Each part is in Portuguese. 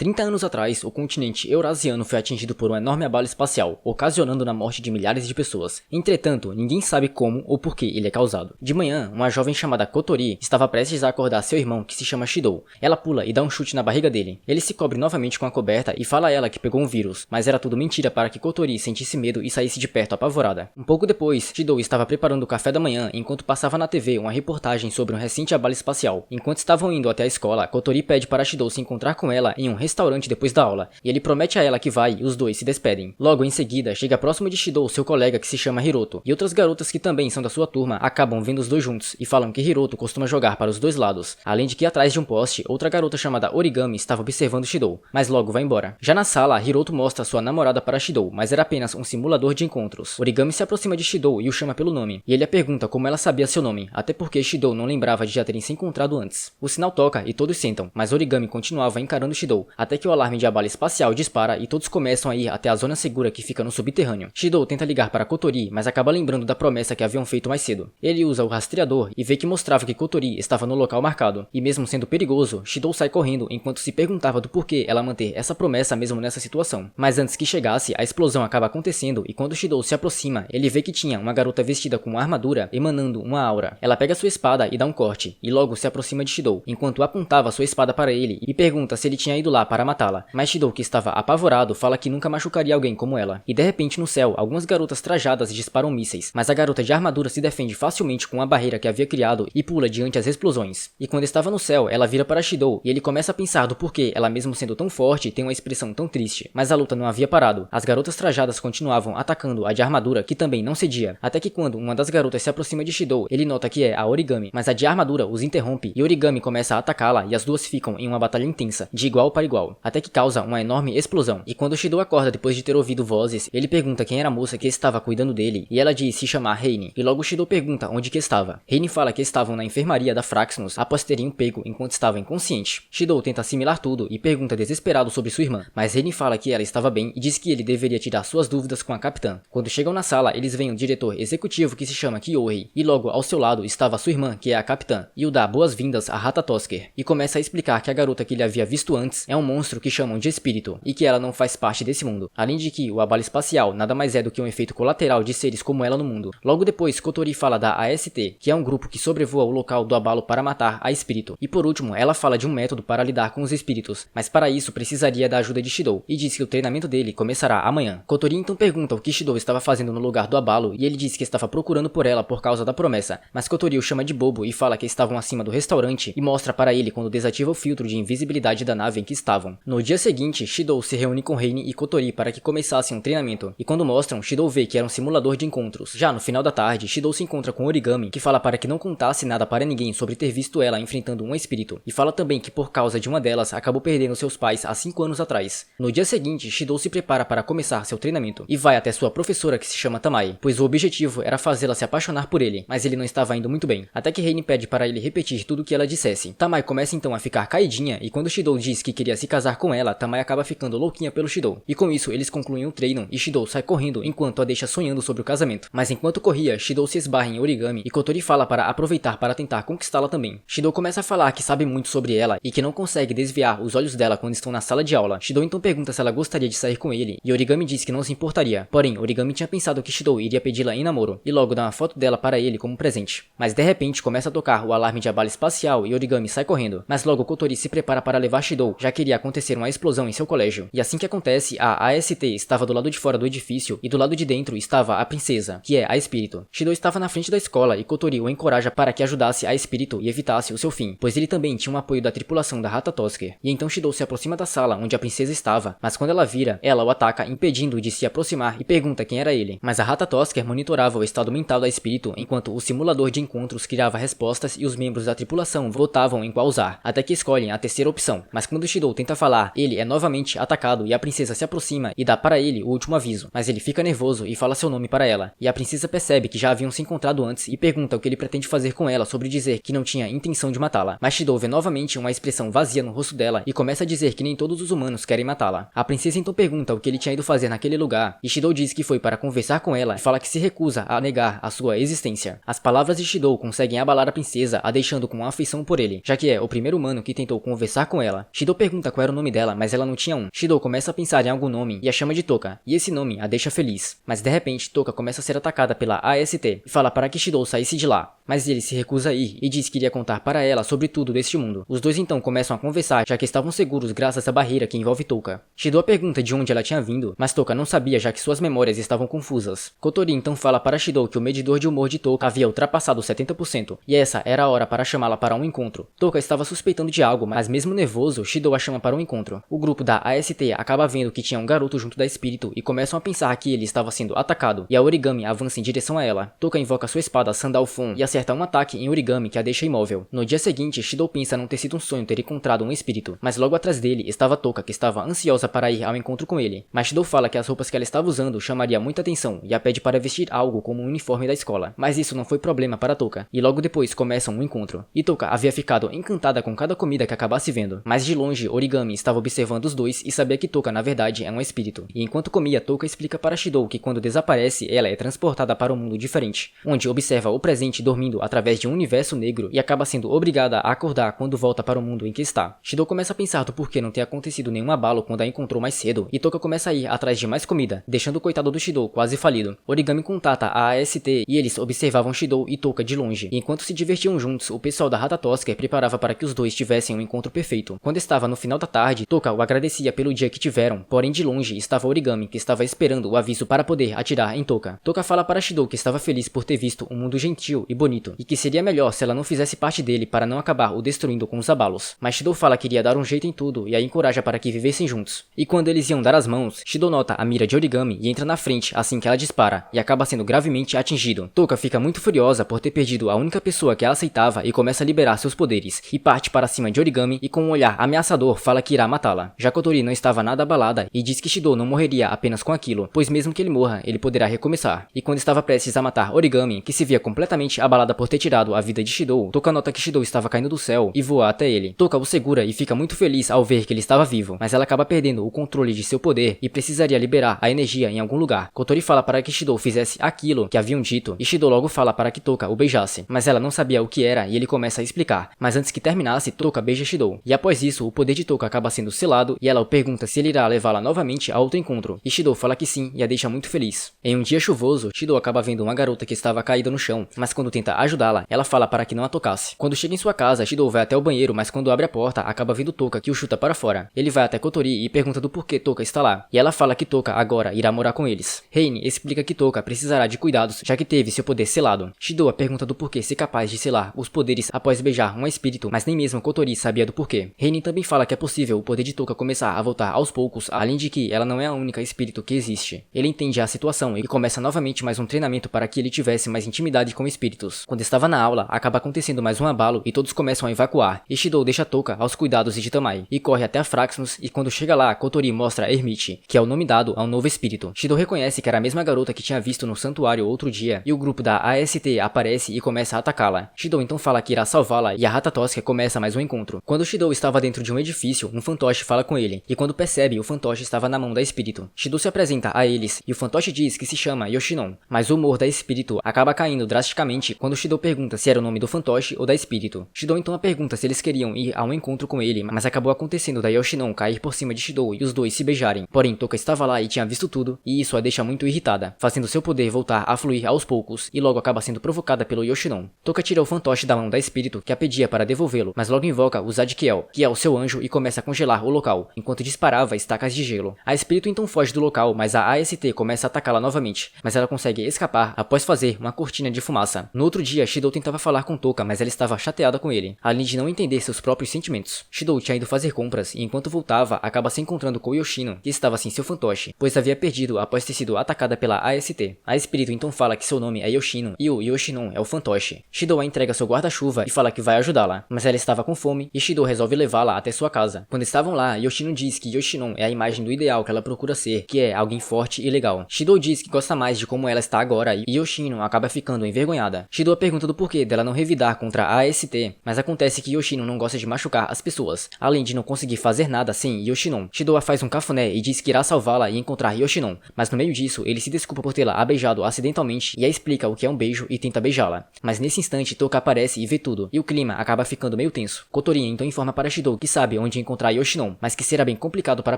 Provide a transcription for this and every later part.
30 anos atrás, o continente eurasiano foi atingido por um enorme abalo espacial, ocasionando na morte de milhares de pessoas. Entretanto, ninguém sabe como ou por que ele é causado. De manhã, uma jovem chamada Kotori estava prestes a acordar seu irmão, que se chama Shidou. Ela pula e dá um chute na barriga dele. Ele se cobre novamente com a coberta e fala a ela que pegou um vírus, mas era tudo mentira para que Kotori sentisse medo e saísse de perto apavorada. Um pouco depois, Shidou estava preparando o café da manhã enquanto passava na TV uma reportagem sobre um recente abalo espacial. Enquanto estavam indo até a escola, Kotori pede para Shidou se encontrar com ela em um restaurante depois da aula, e ele promete a ela que vai e os dois se despedem. Logo em seguida, chega próximo de Shidou seu colega que se chama Hiroto, e outras garotas que também são da sua turma acabam vendo os dois juntos e falam que Hiroto costuma jogar para os dois lados, além de que atrás de um poste, outra garota chamada Origami estava observando Shidou, mas logo vai embora. Já na sala, Hiroto mostra sua namorada para Shidou, mas era apenas um simulador de encontros. Origami se aproxima de Shidou e o chama pelo nome, e ele a pergunta como ela sabia seu nome, até porque Shidou não lembrava de já terem se encontrado antes. O sinal toca e todos sentam, mas Origami continuava encarando Shidou, até que o alarme de abalo espacial dispara e todos começam a ir até a zona segura que fica no subterrâneo. Shidou tenta ligar para Kotori, mas acaba lembrando da promessa que haviam feito mais cedo. Ele usa o rastreador e vê que mostrava que Kotori estava no local marcado, e mesmo sendo perigoso, Shidou sai correndo enquanto se perguntava do porquê ela manter essa promessa mesmo nessa situação. Mas antes que chegasse, a explosão acaba acontecendo e quando Shidou se aproxima, ele vê que tinha uma garota vestida com uma armadura emanando uma aura. Ela pega sua espada e dá um corte, e logo se aproxima de Shidou, enquanto apontava sua espada para ele e pergunta se ele tinha ido lá para matá-la. Mas Shidou, que estava apavorado, fala que nunca machucaria alguém como ela. E de repente no céu, algumas garotas trajadas disparam mísseis, mas a garota de armadura se defende facilmente com a barreira que havia criado e pula diante as explosões. E quando estava no céu, ela vira para Shidou e ele começa a pensar do porquê ela, mesmo sendo tão forte, tem uma expressão tão triste. Mas a luta não havia parado. As garotas trajadas continuavam atacando a de armadura, que também não cedia, até que quando uma das garotas se aproxima de Shidou, ele nota que é a Origami, mas a de armadura os interrompe e Origami começa a atacá-la e as duas ficam em uma batalha intensa, de igual para igual, até que causa uma enorme explosão. E quando Shidou acorda depois de ter ouvido vozes, ele pergunta quem era a moça que estava cuidando dele, e ela diz se chamar Reine, e logo Shidou pergunta onde que estava. Reine fala que estavam na enfermaria da Fraxinus após terem um pego enquanto estava inconsciente. Shidou tenta assimilar tudo e pergunta desesperado sobre sua irmã, mas Reine fala que ela estava bem e diz que ele deveria tirar suas dúvidas com a capitã. Quando chegam na sala, eles veem o diretor executivo que se chama Kyohei, e logo ao seu lado estava sua irmã, que é a capitã, e o dá boas-vindas a Ratatosker, e começa a explicar que a garota que ele havia visto antes é um monstro que chamam de espírito, e que ela não faz parte desse mundo, além de que o abalo espacial nada mais é do que um efeito colateral de seres como ela no mundo. Logo depois, Kotori fala da AST, que é um grupo que sobrevoa o local do abalo para matar a espírito, e por último, ela fala de um método para lidar com os espíritos, mas para isso precisaria da ajuda de Shidou, e diz que o treinamento dele começará amanhã. Kotori então pergunta o que Shidou estava fazendo no lugar do abalo, e ele diz que estava procurando por ela por causa da promessa, mas Kotori o chama de bobo e fala que estavam acima do restaurante, e mostra para ele quando desativa o filtro de invisibilidade da nave em que estavam. No dia seguinte, Shidou se reúne com Reine e Kotori para que começassem um treinamento, e quando mostram, Shidou vê que era um simulador de encontros. Já no final da tarde, Shidou se encontra com Origami, que fala para que não contasse nada para ninguém sobre ter visto ela enfrentando um espírito, e fala também que por causa de uma delas, acabou perdendo seus pais há 5 anos atrás. No dia seguinte, Shidou se prepara para começar seu treinamento, e vai até sua professora que se chama Tamae, pois o objetivo era fazê-la se apaixonar por ele, mas ele não estava indo muito bem, até que Reine pede para ele repetir tudo o que ela dissesse. Tamae começa então a ficar caidinha, e quando Shidou diz que queria se casar com ela, Tamae acaba ficando louquinha pelo Shidou, e com isso eles concluem o treino, e Shidou sai correndo enquanto a deixa sonhando sobre o casamento. Mas enquanto corria, Shidou se esbarra em Origami, e Kotori fala para aproveitar para tentar conquistá-la também. Shidou começa a falar que sabe muito sobre ela, e que não consegue desviar os olhos dela quando estão na sala de aula. Shidou então pergunta se ela gostaria de sair com ele, e Origami diz que não se importaria, porém Origami tinha pensado que Shidou iria pedi-la em namoro, e logo dá uma foto dela para ele como presente. Mas de repente começa a tocar o alarme de abalo espacial e Origami sai correndo, mas logo Kotori se prepara para levar Shidou, já que iria acontecer uma explosão em seu colégio. E assim que acontece, a AST estava do lado de fora do edifício, e do lado de dentro estava a princesa, que é a espírito. Shidou estava na frente da escola e Kotori o encoraja para que ajudasse a espírito e evitasse o seu fim, pois ele também tinha um apoio da tripulação da Ratatosker. E então Shidou se aproxima da sala onde a princesa estava, mas quando ela vira, ela o ataca impedindo de se aproximar e pergunta quem era ele. Mas a Ratatosker monitorava o estado mental da espírito, enquanto o simulador de encontros criava respostas e os membros da tripulação votavam em qual usar, até que escolhem a terceira opção. Mas quando Shidou tenta falar, ele é novamente atacado e a princesa se aproxima e dá para ele o último aviso, mas ele fica nervoso e fala seu nome para ela, e a princesa percebe que já haviam se encontrado antes e pergunta o que ele pretende fazer com ela sobre dizer que não tinha intenção de matá-la. Mas Shidou vê novamente uma expressão vazia no rosto dela e começa a dizer que nem todos os humanos querem matá-la. A princesa então pergunta o que ele tinha ido fazer naquele lugar, e Shidou diz que foi para conversar com ela e fala que se recusa a negar a sua existência. As palavras de Shidou conseguem abalar a princesa, a deixando com uma afeição por ele, já que é o primeiro humano que tentou conversar com ela. Shidou pergunta qual era o nome dela, mas ela não tinha um. Shidou começa a pensar em algum nome e a chama de Toka, e esse nome a deixa feliz. Mas de repente, Toka começa a ser atacada pela AST e fala para que Shidou saísse de lá. Mas ele se recusa a ir e diz que iria contar para ela sobre tudo deste mundo. Os dois então começam a conversar, já que estavam seguros graças à barreira que envolve Toka. Shidou pergunta de onde ela tinha vindo, mas Toka não sabia, já que suas memórias estavam confusas. Kotori então fala para Shidou que o medidor de humor de Toka havia ultrapassado 70%, e essa era a hora para chamá-la para um encontro. Toka estava suspeitando de algo, mas mesmo nervoso, Shidou a chama para um encontro. O grupo da AST acaba vendo que tinha um garoto junto da espírito e começam a pensar que ele estava sendo atacado, e a Origami avança em direção a ela. Toka invoca sua espada Sandalphon e acerta um ataque em Origami que a deixa imóvel. No dia seguinte, Shidou pensa não ter sido um sonho ter encontrado um espírito, mas logo atrás dele estava Toka, que estava ansiosa para ir ao encontro com ele. Mas Shidou fala que as roupas que ela estava usando chamaria muita atenção e a pede para vestir algo como um uniforme da escola. Mas isso não foi problema para Toka, e logo depois começam um encontro. E Toka havia ficado encantada com cada comida que acabasse vendo, mas de longe Origami estava observando os dois e sabia que Toka na verdade é um espírito. E enquanto comia, Toka explica para Shidou que quando desaparece, ela é transportada para um mundo diferente, onde observa o presente dormindo através de um universo negro e acaba sendo obrigada a acordar quando volta para o mundo em que está. Shidou começa a pensar do porquê não ter acontecido nenhum abalo quando a encontrou mais cedo, e Toka começa a ir atrás de mais comida, deixando o coitado do Shidou quase falido. Origami contata a AST e eles observavam Shidou e Toka de longe, e enquanto se divertiam juntos, o pessoal da Ratatosker preparava para que os dois tivessem um encontro perfeito. Quando estava no final da tarde, Toka o agradecia pelo dia que tiveram, porém de longe estava Origami, que estava esperando o aviso para poder atirar em Toka. Toka fala para Shidou que estava feliz por ter visto um mundo gentil e bonito, e que seria melhor se ela não fizesse parte dele para não acabar o destruindo com os abalos. Mas Shidou fala que iria dar um jeito em tudo e a encoraja para que vivessem juntos. E quando eles iam dar as mãos, Shidou nota a mira de Origami e entra na frente assim que ela dispara, e acaba sendo gravemente atingido. Toka fica muito furiosa por ter perdido a única pessoa que ela aceitava e começa a liberar seus poderes, e parte para cima de Origami e com um olhar ameaçador fala que irá matá-la. Já Kotori não estava nada abalada e diz que Shidou não morreria apenas com aquilo, pois mesmo que ele morra, ele poderá recomeçar. E quando estava prestes a matar Origami, que se via completamente abalada por ter tirado a vida de Shidou, Toka nota que Shidou estava caindo do céu e voa até ele. Toka o segura e fica muito feliz ao ver que ele estava vivo, mas ela acaba perdendo o controle de seu poder e precisaria liberar a energia em algum lugar. Kotori fala para que Shidou fizesse aquilo que haviam dito, e Shidou logo fala para que Toka o beijasse, mas ela não sabia o que era e ele começa a explicar. Mas antes que terminasse, Toka beija Shidou, e após isso o poder de Toka acaba sendo selado e ela o pergunta se ele irá levá-la novamente a outro encontro, e Shidou fala que sim e a deixa muito feliz. Em um dia chuvoso, Shidou acaba vendo uma garota que estava caída no chão, mas quando tenta ajudá-la, ela fala para que não a tocasse. Quando chega em sua casa, Shidou vai até o banheiro, mas quando abre a porta, acaba vendo Toka, que o chuta para fora. Ele vai até Kotori e pergunta do porquê Toka está lá, e ela fala que Toka agora irá morar com eles. Reine explica que Toka precisará de cuidados, já que teve seu poder selado. Shidou a pergunta do porquê ser capaz de selar os poderes após beijar um espírito, mas nem mesmo Kotori sabia do porquê. Reine também fala que é possível o poder de Toka começar a voltar aos poucos, além de que ela não é a única espírito que existe. Ele entende a situação e começa novamente mais um treinamento para que ele tivesse mais intimidade com espíritos. Quando estava na aula, acaba acontecendo mais um abalo e todos começam a evacuar, e Shidou deixa Toka aos cuidados de Tamai, e corre até a Fraxnus, e quando chega lá, Kotori mostra Hermite, que é o nome dado a um novo espírito. Shidou reconhece que era a mesma garota que tinha visto no santuário outro dia, e o grupo da AST aparece e começa a atacá-la. Shidou então fala que irá salvá-la e a Ratatosker começa mais um encontro. Quando Shidou estava dentro de um edifício, um fantoche fala com ele, e quando percebe, o fantoche estava na mão da espírito. Shidou se apresenta a eles, e o fantoche diz que se chama Yoshinon, mas o humor da espírito acaba caindo drasticamente quando Shidou pergunta se era o nome do fantoche ou da espírito. Shidou então a pergunta se eles queriam ir a um encontro com ele, mas acabou acontecendo da Yoshinon cair por cima de Shidou e os dois se beijarem. Porém, Toka estava lá e tinha visto tudo, e isso a deixa muito irritada, fazendo seu poder voltar a fluir aos poucos, e logo acaba sendo provocada pelo Yoshinon. Toka tira o fantoche da mão da espírito, que a pedia para devolvê-lo, mas logo invoca o Zadkiel, que é o seu anjo, e começa a congelar o local, enquanto disparava estacas de gelo. A espírito então foge do local, mas a AST começa a atacá-la novamente, mas ela consegue escapar após fazer uma cortina de fumaça. No outro dia, Shidou tentava falar com Toka, mas ela estava chateada com ele, além de não entender seus próprios sentimentos. Shidou tinha ido fazer compras, e enquanto voltava, acaba se encontrando com Yoshino, que estava sem seu fantoche, pois havia perdido após ter sido atacada pela AST. A espírito então fala que seu nome é Yoshino, e o Yoshinon é o fantoche. Shidou a entrega seu guarda-chuva e fala que vai ajudá-la, mas ela estava com fome, e Shidou resolve levá-la até sua casa. Quando estavam lá, Yoshino diz que Yoshinon é a imagem do ideal que ela procura ser, que é alguém forte e legal. Shidou diz que gosta mais de como ela está agora, e Yoshino acaba ficando envergonhada. Shidou pergunta do porquê dela não revidar contra a AST, mas acontece que Yoshino não gosta de machucar as pessoas, além de não conseguir fazer nada sem Yoshinon. Shidou faz um cafuné e diz que irá salvá-la e encontrar Yoshinon, mas no meio disso, ele se desculpa por tê-la beijado acidentalmente e a explica o que é um beijo e tenta beijá-la. Mas nesse instante, Toka aparece e vê tudo, e o clima acaba ficando meio tenso. Kotori então informa para Shidou que sabe onde onde encontrar Yoshinon, mas que será bem complicado para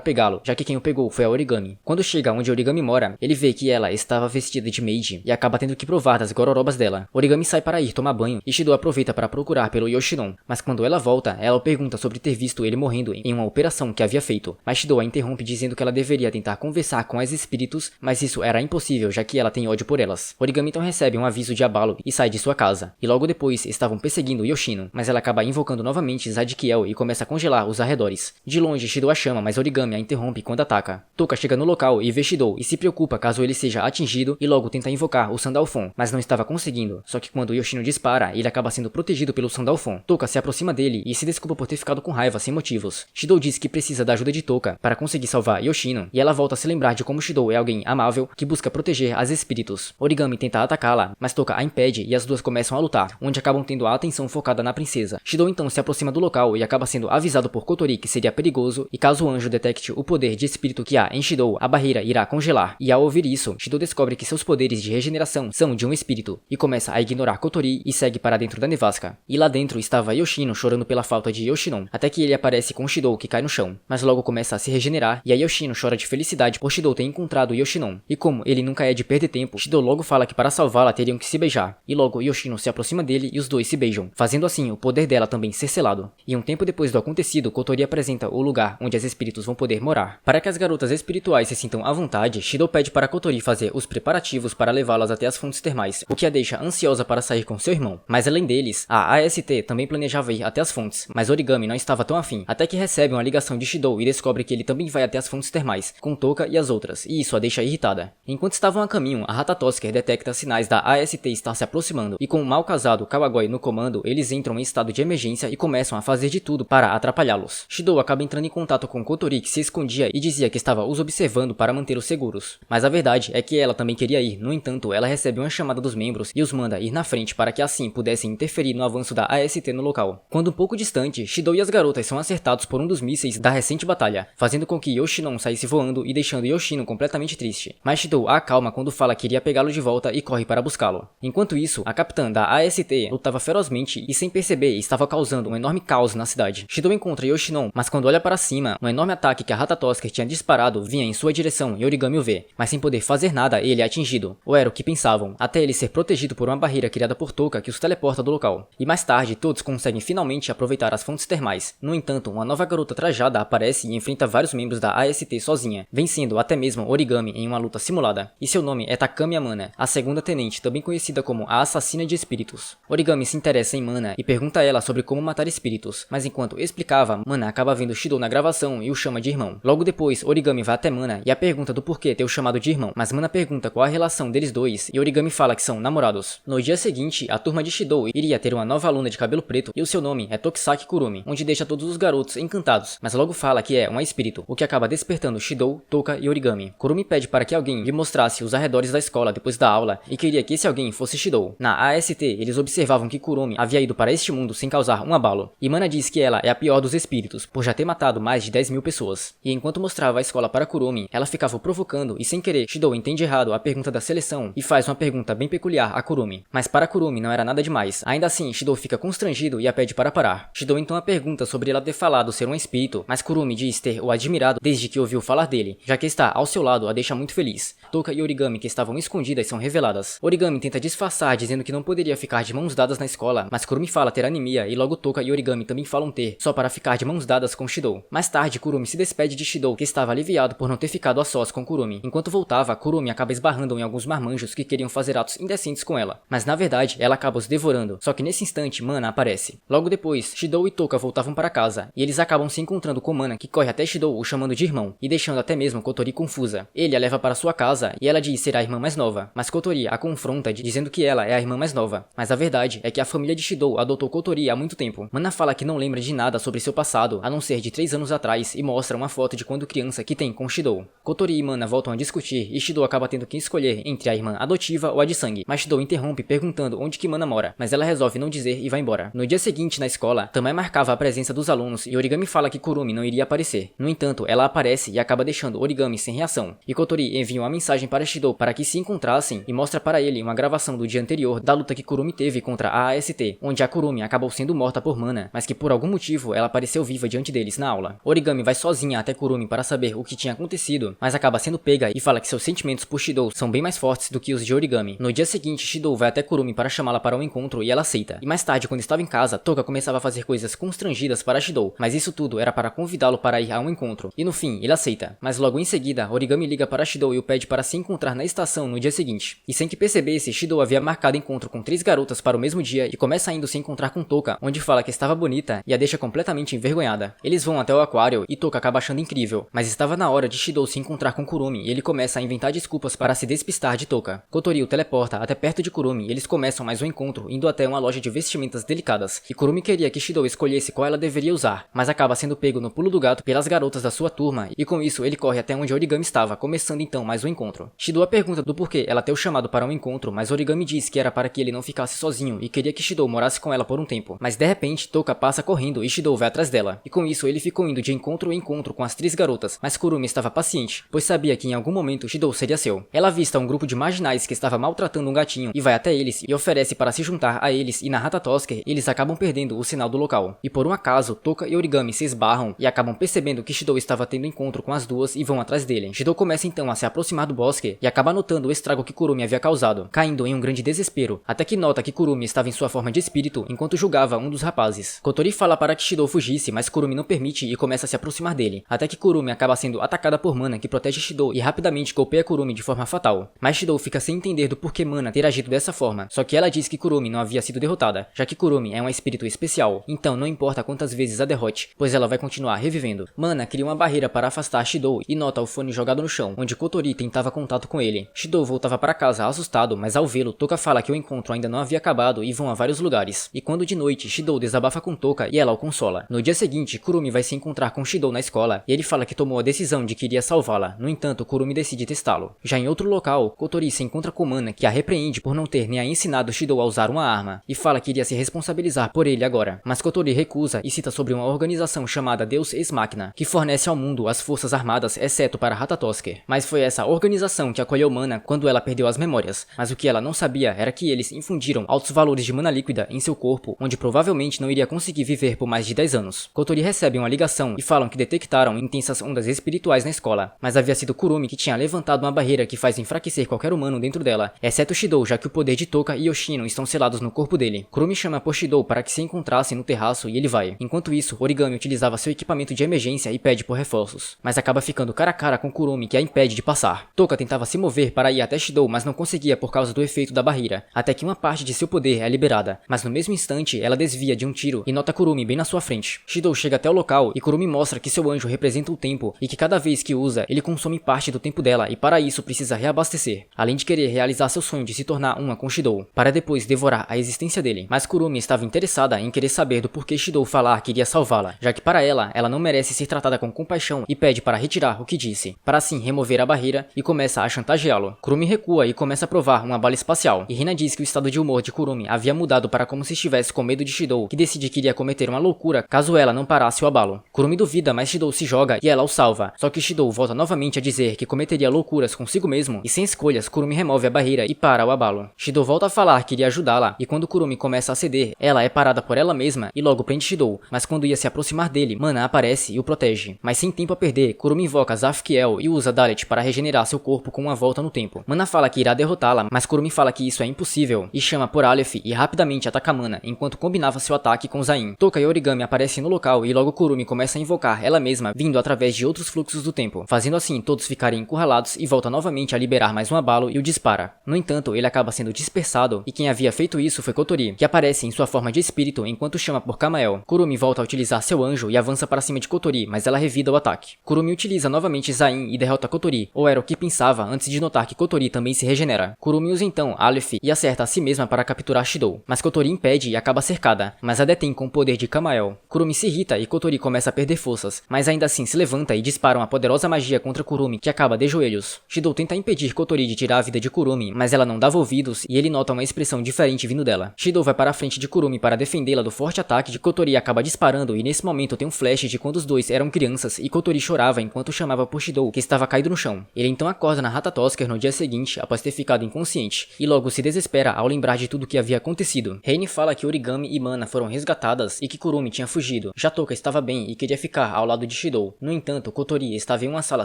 pegá-lo, já que quem o pegou foi a Origami. Quando chega onde Origami mora, ele vê que ela estava vestida de maid e acaba tendo que provar das gororobas dela. Origami sai para ir tomar banho e Shido aproveita para procurar pelo Yoshinon, mas quando ela volta, ela o pergunta sobre ter visto ele morrendo em uma operação que havia feito, mas Shido a interrompe dizendo que ela deveria tentar conversar com as espíritos, mas isso era impossível já que ela tem ódio por elas. Origami então recebe um aviso de abalo e sai de sua casa, e logo depois estavam perseguindo Yoshino, mas ela acaba invocando novamente Zadkiel e começa a congelar os arredores. De longe Shido a chama, mas Origami a interrompe quando ataca. Toka chega no local e vê Shido e se preocupa caso ele seja atingido e logo tenta invocar o Sandalphon, mas não estava conseguindo, só que quando Yoshino dispara, ele acaba sendo protegido pelo Sandalphon. Toka se aproxima dele e se desculpa por ter ficado com raiva sem motivos. Shido diz que precisa da ajuda de Toka para conseguir salvar Yoshino, e ela volta a se lembrar de como Shido é alguém amável que busca proteger as espíritos. Origami tenta atacá-la, mas Toka a impede e as duas começam a lutar, onde acabam tendo a atenção focada na princesa. Shido então se aproxima do local e acaba sendo avisado por Kotori que seria perigoso e caso o anjo detecte o poder de espírito que há em Shido, a barreira irá congelar. E ao ouvir isso, Shido descobre que seus poderes de regeneração são de um espírito e começa a ignorar Kotori e segue para dentro da nevasca. E lá dentro estava Yoshino chorando pela falta de Yoshinon, até que ele aparece com Shido que cai no chão, mas logo começa a se regenerar e a Yoshino chora de felicidade por Shido ter encontrado Yoshinon. E como ele nunca é de perder tempo, Shido logo fala que para salvá-la teriam que se beijar, e logo Yoshino se aproxima dele e os dois se beijam, fazendo assim o poder dela também ser selado. E um tempo depois do acontecido, Kotori apresenta o lugar onde as espíritos vão poder morar. Para que as garotas espirituais se sintam à vontade, Shido pede para Kotori fazer os preparativos para levá-las até as fontes termais, o que a deixa ansiosa para sair com seu irmão. Mas além deles, a AST também planejava ir até as fontes, mas Origami não estava tão afim, até que recebe uma ligação de Shido e descobre que ele também vai até as fontes termais, com Toka e as outras, e isso a deixa irritada. Enquanto estavam a caminho, a Ratatosker detecta sinais da AST estar se aproximando, e com o mal casado Kawagoi no comando, eles entram em estado de emergência e começam a fazer de tudo para atrapalhá-los. Shido acaba entrando em contato com Kotori, que se escondia e dizia que estava os observando para mantê-los seguros. Mas a verdade é que ela também queria ir, no entanto, ela recebe uma chamada dos membros e os manda ir na frente para que assim pudessem interferir no avanço da AST no local. Quando um pouco distante, Shido e as garotas são acertados por um dos mísseis da recente batalha, fazendo com que Yoshinon saísse voando e deixando Yoshino completamente triste. Mas Shido a acalma quando fala que iria pegá-lo de volta e corre para buscá-lo. Enquanto isso, a capitã da AST lutava ferozmente e sem perceber estava causando um enorme caos na cidade. Shido encontra Yoshinon, mas quando olha para cima, um enorme ataque que a Ratatosker tinha disparado vinha em sua direção e Origami o vê, mas sem poder fazer nada ele é atingido, ou era o que pensavam, até ele ser protegido por uma barreira criada por Toka que os teleporta do local. E mais tarde, todos conseguem finalmente aproveitar as fontes termais. No entanto, uma nova garota trajada aparece e enfrenta vários membros da AST sozinha, vencendo até mesmo Origami em uma luta simulada. E seu nome é Takami Amana, a segunda tenente, também conhecida como a assassina de espíritos. Origami se interessa em Mana e pergunta a ela sobre como matar espíritos, mas enquanto explicava, Mana acaba vendo Shido na gravação e o chama de irmão. Logo depois, Origami vai até Mana e a pergunta do porquê ter o chamado de irmão, mas Mana pergunta qual a relação deles dois e Origami fala que são namorados. No dia seguinte, a turma de Shido iria ter uma nova aluna de cabelo preto e o seu nome é Tokisaki Kurumi, onde deixa todos os garotos encantados, mas logo fala que é um espírito, o que acaba despertando Shido, Toka e Origami. Kurumi pede para que alguém lhe mostrasse os arredores da escola depois da aula e queria que esse alguém fosse Shido. Na AST, eles observavam que Kurumi havia ido para este mundo sem causar um abalo, e Mana diz que ela é a pior dos espíritos, por já ter matado mais de 10.000 pessoas. E enquanto mostrava a escola para Kurumi, ela ficava provocando e sem querer, Shido entende errado a pergunta da seleção e faz uma pergunta bem peculiar a Kurumi. Mas para Kurumi não era nada demais, ainda assim Shido fica constrangido e a pede para parar. Shido então a pergunta sobre ela ter falado ser um espírito, mas Kurumi diz ter o admirado desde que ouviu falar dele, já que está ao seu lado a deixa muito feliz. Toka e Origami que estavam escondidas são reveladas. Origami tenta disfarçar dizendo que não poderia ficar de mãos dadas na escola, mas Kurumi fala ter anemia e logo Toka e Origami também falam ter, só para ficar de mãos dadas com Shido. Mais tarde, Kurumi se despede de Shido, que estava aliviado por não ter ficado a sós com Kurumi. Enquanto voltava, Kurumi acaba esbarrando em alguns marmanjos que queriam fazer atos indecentes com ela, mas na verdade ela acaba os devorando, só que nesse instante Mana aparece. Logo depois, Shido e Toka voltavam para casa, e eles acabam se encontrando com Mana, que corre até Shido o chamando de irmão, e deixando até mesmo Kotori confusa. Ele a leva para sua casa, e ela diz ser a irmã mais nova, mas Kotori a confronta dizendo que ela é a irmã mais nova. Mas a verdade é que a família de Shido adotou Kotori há muito tempo. Mana fala que não lembra de nada sobre seu passado, a não ser de 3 anos atrás, e mostra uma foto de quando criança que tem com Shido. Kotori e Mana voltam a discutir, e Shido acaba tendo que escolher entre a irmã adotiva ou a de sangue, mas Shido interrompe perguntando onde que Mana mora, mas ela resolve não dizer e vai embora. No dia seguinte, na escola, Tamae marcava a presença dos alunos e Origami fala que Kurumi não iria aparecer. No entanto, ela aparece e acaba deixando Origami sem reação, e Kotori envia uma mensagem para Shido para que se encontrassem e mostra para ele uma gravação do dia anterior da luta que Kurumi teve contra a AST, onde a Kurumi acabou sendo morta por Mana, mas que por algum motivo ela apareceu viva diante deles na aula. Origami vai sozinha até Kurumi para saber o que tinha acontecido, mas acaba sendo pega e fala que seus sentimentos por Shidou são bem mais fortes do que os de Origami. No dia seguinte, Shidou vai até Kurumi para chamá-la para um encontro e ela aceita. E mais tarde, quando estava em casa, Toka começava a fazer coisas constrangidas para Shidou, mas isso tudo era para convidá-lo para ir a um encontro. E no fim, ele aceita. Mas logo em seguida, Origami liga para Shidou e o pede para se encontrar na estação no dia seguinte. E sem que percebesse, Shidou havia marcado encontro com 3 garotas para o mesmo dia e começa indo se encontrar com Toka, onde fala que estava bonita e a deixa completamente envergonhada. Eles vão até o aquário e Toka acaba achando incrível, mas estava na hora de Shidou se encontrar com Kurumi e ele começa a inventar desculpas para se despistar de Toka. Kotori o teleporta até perto de Kurumi e eles começam mais um encontro indo até uma loja de vestimentas delicadas. E Kurumi queria que Shidou escolhesse qual ela deveria usar, mas acaba sendo pego no pulo do gato pelas garotas da sua turma e com isso ele corre até onde Origami estava, começando então mais um encontro. Shidou a pergunta do porquê ela ter o chamado para um encontro, mas Origami diz que era para que ele não ficasse sozinho e queria que Shidou morasse com ela por um tempo. Mas de repente, Toka passa correndo e Shidou vai atrás dela. E com isso ele ficou indo de encontro em encontro com as 3 garotas, mas Kurumi estava paciente, pois sabia que em algum momento Shidou seria seu. Ela avista um grupo de marginais que estava maltratando um gatinho e vai até eles e oferece para se juntar a eles e na Ratatosker eles acabam perdendo o sinal do local. E por um acaso, Toka e Origami se esbarram e acabam percebendo que Shidou estava tendo encontro com as duas e vão atrás dele. Shidou começa então a se aproximar do bosque e acaba notando o estrago que Kurumi havia causado, caindo em um grande desespero, até que nota que Kurumi estava em sua forma de espírito enquanto julgava um dos rapazes. Kotori fala para que Shidou fugisse, mas Kurumi não permite e começa a se aproximar dele, até que Kurumi acaba sendo atacada por Mana, que protege Shidou e rapidamente golpeia Kurumi de forma fatal. Mas Shidou fica sem entender do porquê Mana ter agido dessa forma, só que ela diz que Kurumi não havia sido derrotada, já que Kurumi é um espírito especial, então não importa quantas vezes a derrote, pois ela vai continuar revivendo. Mana cria uma barreira para afastar Shidou e nota o fone jogado no chão, onde Kotori tentava contato com ele. Shidou voltava para casa assustado, mas ao vê-lo, Toka fala que o encontro ainda não havia acabado e vão a vários lugares. E quando de noite, Shidou desabafa com Toka e ela o consola. No dia seguinte, Kurumi vai se encontrar com Shidou na escola e ele fala que tomou a decisão de que iria salvá-la. No entanto, Kurumi decide testá-lo. Já em outro local, Kotori se encontra com Mana, que a repreende por não ter nem a ensinado Shidou a usar uma arma e fala que iria se responsabilizar por ele agora. Mas Kotori recusa e cita sobre uma organização chamada Deus Ex Machina, que fornece ao mundo as forças armadas exceto para Ratatosker. Mas foi essa organização que acolheu Mana quando ela perdeu as memórias. Mas o que ela não sabia era que eles infundiram altos valores de mana líquida em seu corpo, onde provavelmente não iria conseguir viver por mais de 10 anos. Kotori recebe uma ligação e falam que detectaram intensas ondas espirituais na escola, mas havia sido Kurumi que tinha levantado uma barreira que faz enfraquecer qualquer humano dentro dela, exceto Shidou, já que o poder de Toka e Yoshino estão selados no corpo dele. Kurumi chama por Shidou para que se encontrassem no terraço e ele vai. Enquanto isso, Origami utilizava seu equipamento de emergência e pede por reforços, mas acaba ficando cara a cara com Kurumi, que a impede de passar. Toka tentava se mover para ir até Shidou, mas não conseguia por causa do efeito da barreira, até que uma parte de seu poder é liberada, mas no mesmo instante ela desvia de um tiro e nota Kurumi bem na sua frente. Shidou chega até o local e Kurumi mostra que seu anjo representa o tempo e que cada vez que usa, ele consome parte do tempo dela e para isso precisa reabastecer, além de querer realizar seu sonho de se tornar uma com Shidou, para depois devorar a existência dele. Mas Kurumi estava interessada em querer saber do porquê Shidou falar que iria salvá-la, já que para ela não merece ser tratada com compaixão e pede para retirar o que disse, para assim remover a barreira e começa a chantageá-lo. Kurumi recua e começa a provar uma bala espacial, e Hina diz que o estado de humor de Kurumi havia mudado para como se estivesse com medo de Shidou, que decide que iria cometer uma loucura caso ela não parasse o abalo. Kurumi duvida, mas Shidou se joga e ela o salva, só que Shidou volta novamente a dizer que cometeria loucuras consigo mesmo, e sem escolhas, Kurumi remove a barreira e para o abalo. Shidou volta a falar que iria ajudá-la, e quando Kurumi começa a ceder, ela é parada por ela mesma e logo prende Shidou, mas quando ia se aproximar dele, Mana aparece e o protege. Mas sem tempo a perder, Kurumi invoca Zafkiel e usa Dalet para regenerar seu corpo com uma volta no tempo. Mana fala que irá derrotá-la, mas Kurumi fala que isso é impossível, e chama por Aleph e rapidamente ataca Mana, enquanto combinava seu ataque com Zain. Toka e Origami aparecem no local e logo Kurumi começa a invocar ela mesma, vindo através de outros fluxos do tempo, fazendo assim todos ficarem encurralados e volta novamente a liberar mais um abalo e o dispara. No entanto, ele acaba sendo dispersado, e quem havia feito isso foi Kotori, que aparece em sua forma de espírito enquanto chama por Kamael. Kurumi volta a utilizar seu anjo e avança para cima de Kotori, mas ela revida o ataque. Kurumi utiliza novamente Zain e derrota Kotori, ou era o que pensava antes de notar que Kotori também se regenera. Kurumi usa então Aleph e acerta a si mesma para capturar Shidou, mas Kotori impede e acaba cercada, mas a detém com o poder de Kamael. Kurumi se irrita e Kotori começa a perder forças, mas ainda assim se levanta e dispara uma poderosa magia contra Kurumi, que acaba de joelhos. Shidou tenta impedir Kotori de tirar a vida de Kurumi, mas ela não dava ouvidos e ele nota uma expressão diferente vindo dela. Shidou vai para a frente de Kurumi para defendê-la do forte ataque de Kotori e acaba disparando, e nesse momento tem um flash de quando os dois eram crianças e Kotori chorava enquanto chamava por Shidou, que estava caído no chão. Ele então acorda na Ratatosker no dia seguinte, após ter ficado inconsciente, e logo se desespera ao lembrar de tudo o que havia acontecido. Reine fala que Origami e Mana foram resgatadas e que Kurumi tinha fugido, Já Toka estava bem e queria ficar ao lado de Shidou. No entanto, Kotori estava em uma sala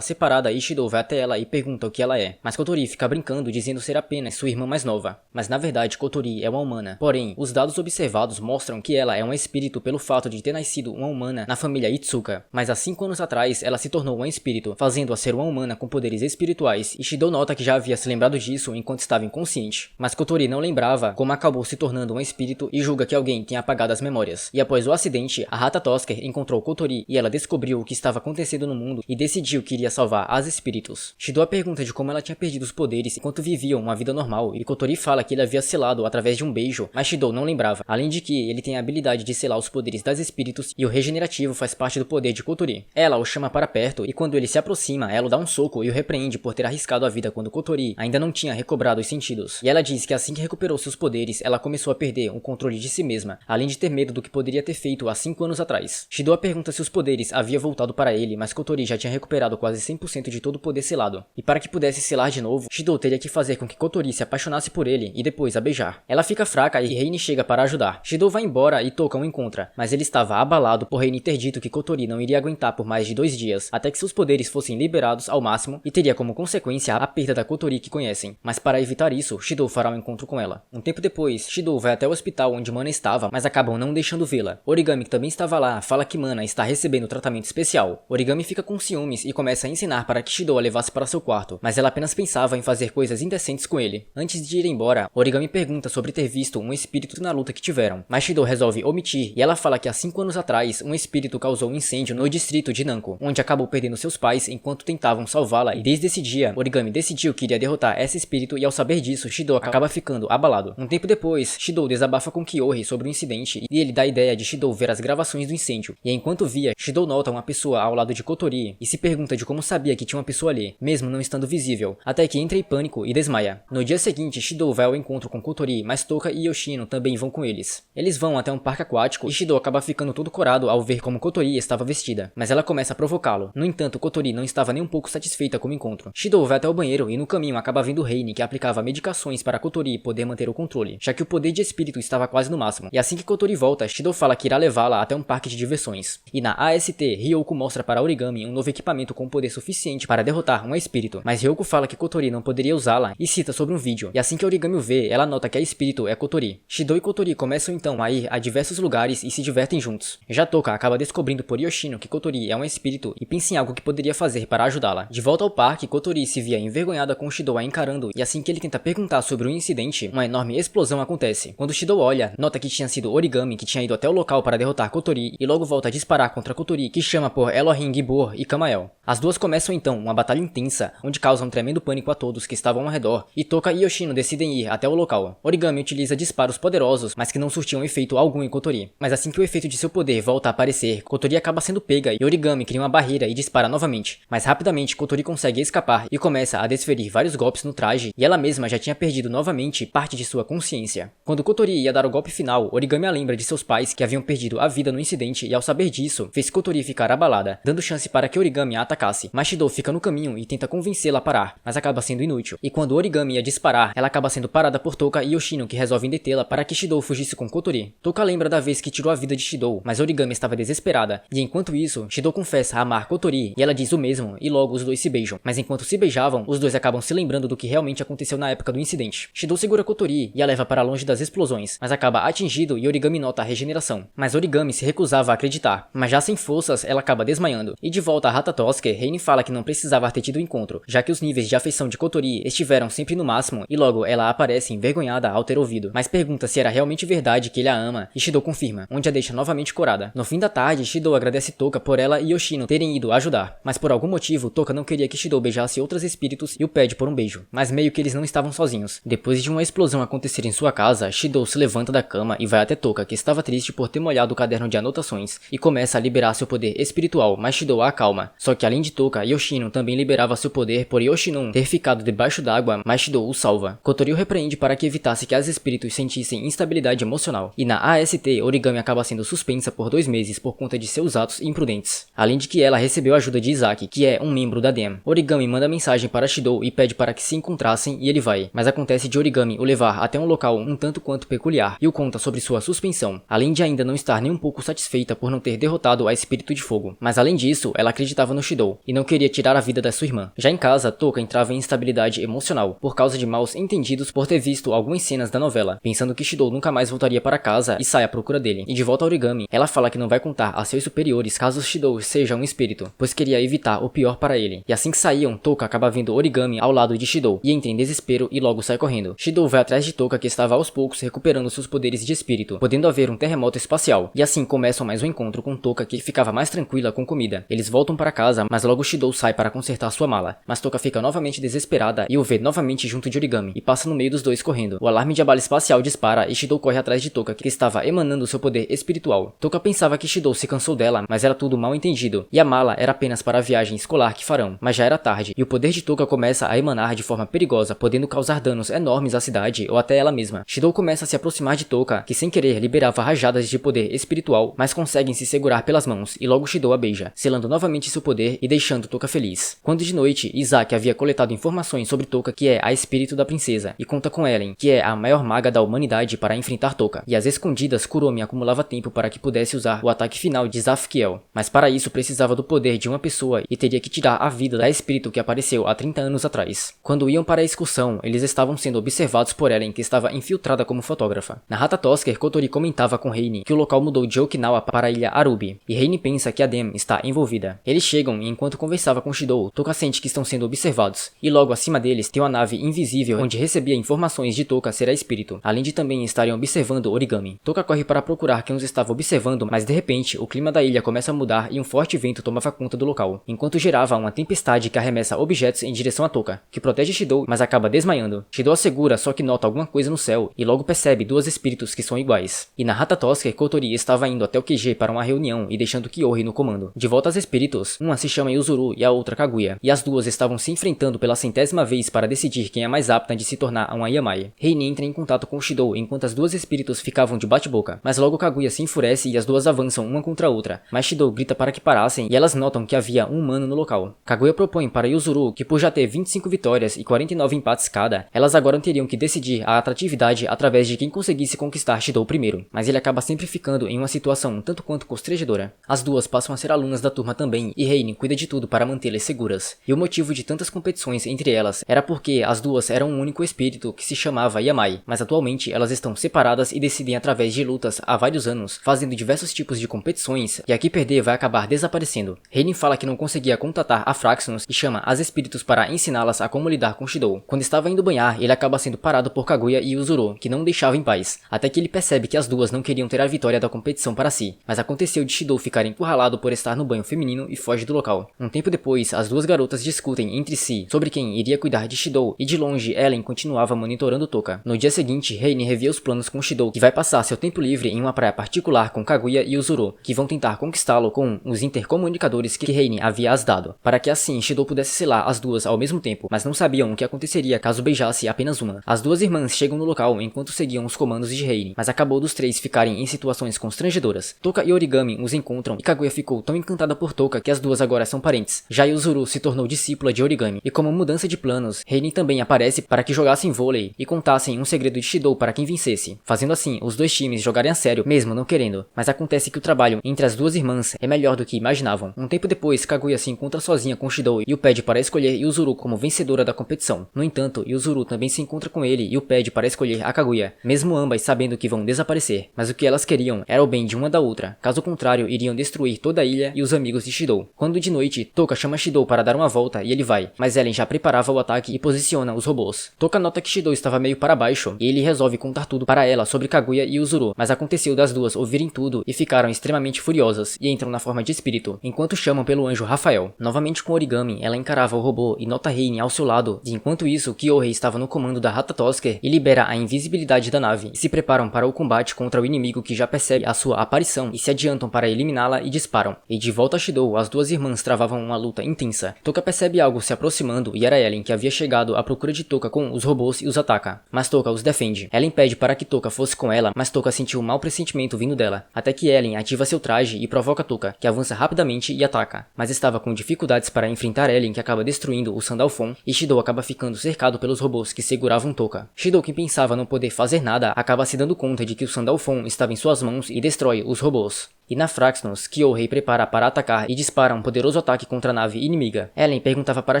separada e Shidou vai até ela e pergunta o que ela é. Mas Kotori fica brincando dizendo ser apenas sua irmã mais nova. Mas na verdade Kotori é uma humana. Porém, os dados observados mostram que ela é um espírito pelo fato de ter nascido uma humana na família Itsuka. Mas há 5 anos atrás ela se tornou um espírito, fazendo-a ser uma humana com poderes espirituais, e Shidou nota que já havia se lembrado disso enquanto estava inconsciente. Mas Kotori não lembrava como acabou se tornando um espírito e julga que alguém tenha apagado as memórias. E após o acidente, a Rata Tosker encontrou Kotori e ela descobriu o que estava acontecendo no mundo e decidiu que iria salvar as espíritos. Shidou a pergunta de como ela tinha perdido os poderes enquanto viviam uma vida normal, e Kotori fala que ele havia selado através de um beijo, mas Shidou não lembrava, além de que ele tem a habilidade de selar os poderes das espíritos e o regenerativo faz parte do poder de Kotori. Ela o chama para perto e quando ele se aproxima, ela o dá um soco e o repreende por ter arriscado a vida quando Kotori ainda não tinha recobrado os sentidos. E ela diz que assim que recuperou seus poderes, ela começou a perder o controle de si mesma, além de ter medo do que poderia ter feito há 5 anos atrás. Shidou a pergunta se os poderes haviam voltado para ele, mas Kotori já tinha recuperado quase 100% de todo o poder selado. E para que pudesse selar de novo, Shidou teria que fazer com que Kotori se apaixonasse por ele e depois a beijar. Ela fica fraca e Reine chega para ajudar. Shidou vai embora e Toka o encontra, mas ele estava abalado por Reine ter dito que Kotori não iria aguentar por mais de 2 dias, até que seus poderes fossem liberados ao máximo e teria como consequência a perda da Kotori que conhecem. Mas para evitar isso, Shidou fará um encontro com ela. Um tempo depois, Shidou vai até o hospital onde Mana estava, mas acabam não deixando vê-la. Origami, que também estava lá, fala que Mana está recebendo tratamento especial. Origami fica com ciúmes e começa a ensinar para que Shidou a levasse para seu quarto, mas ela apenas pensava em fazer coisas indecentes com ele. Antes de ir embora, Origami pergunta sobre ter visto um espírito na luta que tiveram, mas Shidou resolve omitir e ela fala que há 5 anos atrás, um espírito causou um incêndio no distrito de Nanko, onde acabou perdendo seus pais enquanto tentavam salvá-la, e desde esse dia, Origami decidiu que iria derrotar esse espírito e ao saber disso, Shidou acaba ficando abalado. Um tempo depois, Shidou desabafa com Kyohei sobre o incidente e ele dá a ideia de Shidou ver as gravações do incêndio, e enquanto via, Shidou nota uma pessoa ao lado de Kotori e se pergunta de como sabia que tinha uma pessoa ali, mesmo não estando visível, até que entra em pânico e desmaia. No dia seguinte, Shidou vai ao encontro com Kotori, mas Toka e Yoshino também vão com eles. Eles vão até um parque aquático e Shidou acaba ficando todo corado ao ver como Kotori estava vestida, mas ela começa a provocá-lo. No entanto, Kotori não estava nem um pouco satisfeita com o encontro. Shidou vai até o banheiro e no caminho acaba vendo Reine, que aplicava medicações para Kotori poder manter o controle, já que o poder de espírito estava quase no máximo. E assim que Kotori volta, Shidou fala que irá levá-la até um parque de diversões. E na AST, Ryoko mostra para Origami um novo equipamento com poder suficiente para derrotar um espírito, mas Ryoko fala que Kotori não poderia usá-la e cita sobre um vídeo. E assim que Origami o vê, ela nota que a espírito é Kotori. Shidou e Kotori começam então a ir a diversos lugares e se divertem juntos. Já Toka acaba descobrindo por Yoshino que Kotori é um espírito e pensa em algo que poderia fazer para ajudá-la. De volta ao parque, Kotori se via envergonhada com Shidou a encarando e assim que ele tenta perguntar sobre o incidente, uma enorme explosão acontece. Quando Shidou olha, nota que tinha sido Origami que tinha ido até o local para derrotar Kotori e logo volta a disparar contra Kotori, que chama por Elohim Gibor e Kamael. As duas começam então uma batalha intensa, onde causam um tremendo pânico a todos que estavam ao redor, e Toka e Yoshino decidem ir até o local. Origami utiliza disparos poderosos, mas que não surtiam efeito algum em Kotori. Mas assim que o efeito de seu poder volta a aparecer, Kotori acaba sendo pega e Origami cria uma barreira e dispara novamente. Mas rapidamente Kotori consegue escapar e começa a desferir vários golpes no traje, e ela mesma já tinha perdido novamente parte de sua consciência. Quando Kotori ia dar o golpe final, Origami a lembra de seus pais que haviam perdido a vida no incidente e ao saber disso, fez Kotori ficar abalada, dando chance para que Origami a atacasse. Mas Shidou fica no caminho e tenta convencê-la a parar, mas acaba sendo inútil. E quando Origami ia disparar, ela acaba sendo parada por Toka e Yoshino, que resolvem detê-la para que Shidou fugisse com Kotori. Toka lembra da vez que tirou a vida de Shidou, mas Origami estava desesperada, e enquanto isso, Shidou confessa amar Kotori, e ela diz o mesmo, e logo os dois se beijam. Mas enquanto se beijavam, os dois acabam se lembrando do que realmente aconteceu na época do incidente. Shidou segura Kotori e a leva para longe das explosões, mas acaba atingido e Origami nota a regeneração. Mas Origami se recusava a acreditar, mas já sem forças, ela acaba desmaiando. E de volta a Rata Tosker, Reine fala que não precisava ter tido o encontro, já que os níveis de afeição de Kotori estiveram sempre no máximo, e logo ela aparece envergonhada ao ter ouvido, mas pergunta se era realmente verdade que ele a ama, e Shidou confirma, onde a deixa novamente corada. No fim da tarde, Shidou agradece Toka por ela e Yoshino terem ido ajudar, mas por algum motivo, Toka não queria que Shidou beijasse outros espíritos e o pede por um beijo, mas meio que eles não estavam sozinhos. Depois de uma explosão acontecer em sua casa, Shidou se levanta da cama e vai até Toka, que estava triste por ter molhado o caderno de anotações, e começa a liberar seu poder espiritual, mas Shidou a acalma. Só que além de Toka, Yoshino também liberava seu poder por Yoshino ter ficado debaixo d'água, mas Shidou o salva. Kotori o repreende para que evitasse que as espíritos sentissem instabilidade emocional. E na AST, Origami acaba sendo suspensa por 2 meses por conta de seus atos imprudentes. Além de que ela recebeu a ajuda de Izaki, que é um membro da DEM. Origami manda mensagem para Shidou e pede para que se encontrassem e ele vai. Mas acontece de Origami o levar até um local um tanto quanto peculiar e o conta sobre sua suspensão. Além de ainda não estar nem um pouco satisfeito satisfeita por não ter derrotado a espírito de fogo, mas além disso, ela acreditava no Shidou e não queria tirar a vida da sua irmã. Já em casa, Toka entrava em instabilidade emocional por causa de maus entendidos por ter visto algumas cenas da novela, pensando que Shidou nunca mais voltaria para casa e sai à procura dele. E de volta ao origami, ela fala que não vai contar a seus superiores caso Shidou seja um espírito, pois queria evitar o pior para ele. E assim que saíam, Toka acaba vendo Origami ao lado de Shidou e entra em desespero e logo sai correndo. Shidou vai atrás de Toka, que estava aos poucos recuperando seus poderes de espírito, podendo haver um terremoto espacial. E assim começam mais um encontro com Toka, que ficava mais tranquila com comida. Eles voltam para casa, mas logo Shidou sai para consertar sua mala. Mas Toka fica novamente desesperada e o vê novamente junto de Origami, e passa no meio dos dois correndo. O alarme de abalo espacial dispara e Shidou corre atrás de Toka, que estava emanando seu poder espiritual. Toka pensava que Shidou se cansou dela, mas era tudo mal entendido, e a mala era apenas para a viagem escolar que farão. Mas já era tarde, e o poder de Toka começa a emanar de forma perigosa, podendo causar danos enormes à cidade ou até ela mesma. Shidou começa a se aproximar de Toka, que sem querer liberava rajadas de poder espiritual, mas conseguem se segurar pelas mãos, e logo Shidou a beija, selando novamente seu poder e deixando Toka feliz. Quando de noite, Isaac havia coletado informações sobre Toka, que é a espírito da princesa, e conta com Ellen, que é a maior maga da humanidade, para enfrentar Toka. E às escondidas, Kuromi acumulava tempo para que pudesse usar o ataque final de Zafkiel, mas para isso precisava do poder de uma pessoa e teria que tirar a vida da espírito que apareceu há 30 anos atrás. Quando iam para a excursão, eles estavam sendo observados por Ellen, que estava infiltrada como fotógrafa. Na Ratatosker, Kotori comentava com Reine que o local mudou de Okinawa para a ilha Arubi, e Reine pensa que a Dem está envolvida. Eles chegam e enquanto conversava com Shidou, Toka sente que estão sendo observados, e logo acima deles tem uma nave invisível onde recebia informações de Toka ser a espírito, além de também estarem observando Origami. Toka corre para procurar quem os estava observando, mas de repente o clima da ilha começa a mudar e um forte vento tomava conta do local, enquanto gerava uma tempestade que arremessa objetos em direção a Toka, que protege Shidou, mas acaba desmaiando. Shidou a segura, só que nota alguma coisa no céu e logo percebe duas espíritos que são iguais. E na Ratatosker, Kotori estava indo até o QG para uma reunião e deixando Kyohei no comando. De volta aos espíritos, uma se chama Yuzuru e a outra Kaguya, e as duas estavam se enfrentando pela 100ª vez para decidir quem é mais apta de se tornar uma Yamai. Reine entra em contato com Shidou enquanto as duas espíritos ficavam de bate-boca, mas logo Kaguya se enfurece e as duas avançam uma contra a outra, mas Shidou grita para que parassem e elas notam que havia um humano no local. Kaguya propõe para Yuzuru que por já ter 25 vitórias e 49 empates cada, elas agora teriam que decidir a atratividade através de quem conseguisse conquistar Shidou primeiro, mas ele acaba sempre ficando em uma situação um tanto quanto constrangedora. As duas passam a ser alunas da turma também e Reine cuida de tudo para mantê-las seguras, e o motivo de tantas competições entre elas era porque as duas eram um único espírito que se chamava Yamai, mas atualmente elas estão separadas e decidem através de lutas há vários anos, fazendo diversos tipos de competições, e a que perder vai acabar desaparecendo. Reine fala que não conseguia contatar a Fraxinus e chama as espíritos para ensiná-las a como lidar com Shidou. Quando estava indo banhar, ele acaba sendo parado por Kaguya e Yuzuru, que não o deixava em paz, até que ele percebe que as duas não queriam ter a vitória da competição para si, mas aconteceu de Shidou ficar encurralado por estar no banho feminino e foge do local. Um tempo depois, as duas garotas discutem entre si sobre quem iria cuidar de Shidou, e de longe Ellen continuava monitorando Toka. No dia seguinte, Reine revê os planos com Shidou, que vai passar seu tempo livre em uma praia particular com Kaguya e Yuzuru, que vão tentar conquistá-lo com os intercomunicadores que Reine havia as dado, para que assim Shidou pudesse selar as duas ao mesmo tempo, mas não sabiam o que aconteceria caso beijasse apenas uma. As duas irmãs chegam no local enquanto seguiam os comandos de Reine, mas acabou dos três ficarem em situações constrangedoras. Toka e Origami os encontram e Kaguya ficou tão encantada por Toka que as duas agora são parentes. Já Yuzuru se tornou discípula de Origami, e como mudança de planos, Reine também aparece para que jogassem vôlei e contassem um segredo de Shidou para quem vencesse, fazendo assim os dois times jogarem a sério, mesmo não querendo. Mas acontece que o trabalho entre as duas irmãs é melhor do que imaginavam. Um tempo depois, Kaguya se encontra sozinha com Shidou e o pede para escolher Yuzuru como vencedora da competição. No entanto, Yuzuru também se encontra com ele e o pede para escolher a Kaguya, mesmo ambas sabendo que vão desaparecer. Mas o que elas queriam era o bem de uma da outra, caso contrário iriam destruir toda a ilha e os amigos de Shidou. Quando de noite, Toka chama Shidou para dar uma volta e ele vai, mas Ellen já preparava o ataque e posiciona os robôs. Toka nota que Shidou estava meio para baixo e ele resolve contar tudo para ela sobre Kaguya e Yuzuru, mas aconteceu das duas ouvirem tudo e ficaram extremamente furiosas e entram na forma de espírito, enquanto chamam pelo anjo Rafael. Novamente com Origami, ela encarava o robô e nota Reine ao seu lado, e enquanto isso, Kyohei estava no comando da Ratatosker e libera a invisibilidade da nave, e se preparam para o combate contra o inimigo que já percebe a sua aparição e se adiantam para eliminá-la e disparam. E de volta a Shidou, as duas irmãs travavam uma luta intensa. Toka percebe algo se aproximando e era Ellen que havia chegado à procura de Toka com os robôs e os ataca, mas Toka os defende. Ellen pede para que Toka fosse com ela, mas Toka sentiu um mau pressentimento vindo dela, até que Ellen ativa seu traje e provoca Toka, que avança rapidamente e ataca, mas estava com dificuldades para enfrentar Ellen, que acaba destruindo o Sandalphon, e Shidou acaba ficando cercado pelos robôs que seguravam Toka. Shidou, que pensava não poder fazer nada, acaba se dando conta de que o Sandalphon estava em suas mãos e destrói os robôs. E na Fraxnos, Kyohei prepara para atacar e dispara um poderoso ataque contra a nave inimiga. Ellen perguntava para